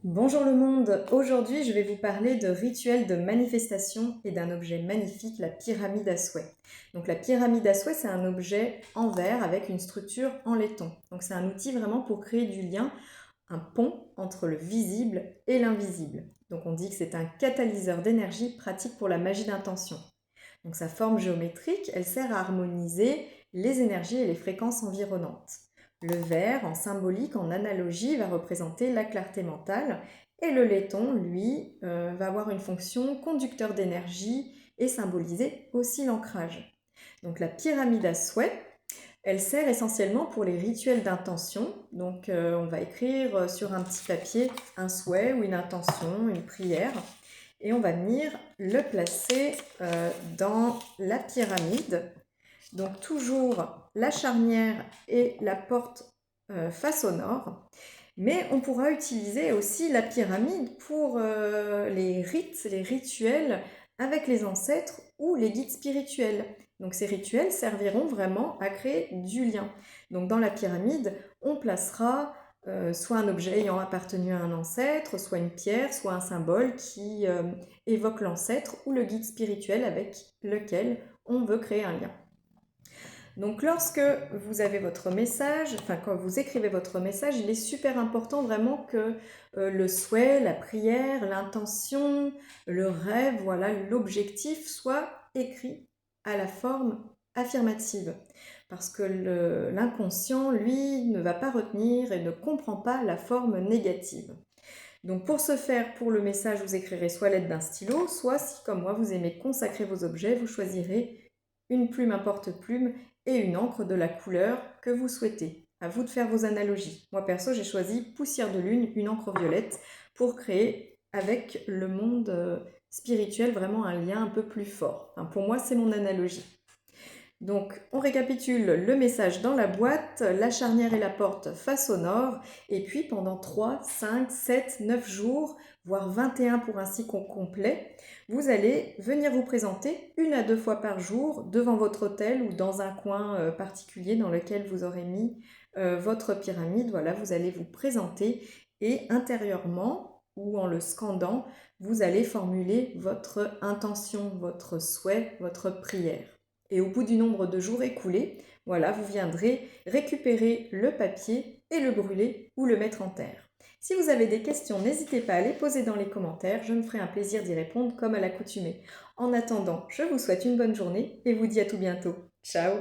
Bonjour le monde, aujourd'hui je vais vous parler de rituels de manifestation et d'un objet magnifique, la pyramide à souhait. Donc la pyramide à souhait, c'est un objet en verre avec une structure en laiton. Donc c'est un outil vraiment pour créer du lien, un pont entre le visible et l'invisible. Donc on dit que c'est un catalyseur d'énergie pratique pour la magie d'intention. Donc sa forme géométrique, elle sert à harmoniser les énergies et les fréquences environnantes. Le vert, en symbolique, en analogie, va représenter la clarté mentale et le laiton, lui, va avoir une fonction conducteur d'énergie et symboliser aussi l'ancrage. Donc la pyramide à souhait, elle sert essentiellement pour les rituels d'intention. Donc on va écrire sur un petit papier un souhait ou une intention, une prière, et on va venir le placer dans la pyramide. Donc toujours la charnière et la porte face au nord. Mais on pourra utiliser aussi la pyramide pour les rites, les rituels avec les ancêtres ou les guides spirituels. Donc ces rituels serviront vraiment à créer du lien. Donc dans la pyramide, on placera soit un objet ayant appartenu à un ancêtre, soit une pierre, soit un symbole qui évoque l'ancêtre ou le guide spirituel avec lequel on veut créer un lien. Donc lorsque vous avez votre message, enfin quand vous écrivez votre message, il est super important vraiment que le souhait, la prière, l'intention, le rêve, voilà, l'objectif soit écrit à la forme affirmative. Parce que l'inconscient, lui, ne va pas retenir et ne comprend pas la forme négative. Donc pour ce faire, pour le message, vous écrirez soit l'aide d'un stylo, soit si comme moi vous aimez consacrer vos objets, vous choisirez une plume, un porte-plume et une encre de la couleur que vous souhaitez. À vous de faire vos analogies. Moi perso, j'ai choisi Poussière de lune, une encre violette, pour créer avec le monde spirituel vraiment un lien un peu plus fort. Enfin, pour moi, c'est mon analogie. Donc, on récapitule le message dans la boîte, la charnière et la porte face au nord, et puis pendant 3, 5, 7, 9 jours, voire 21 pour un cycle complet, vous allez venir vous présenter 1 à 2 fois par jour devant votre hôtel ou dans un coin particulier dans lequel vous aurez mis votre pyramide. Voilà, vous allez vous présenter et intérieurement ou en le scandant, vous allez formuler votre intention, votre souhait, votre prière. Et au bout du nombre de jours écoulés, voilà, vous viendrez récupérer le papier et le brûler ou le mettre en terre. Si vous avez des questions, n'hésitez pas à les poser dans les commentaires, je me ferai un plaisir d'y répondre comme à l'accoutumée. En attendant, je vous souhaite une bonne journée et vous dis à tout bientôt. Ciao!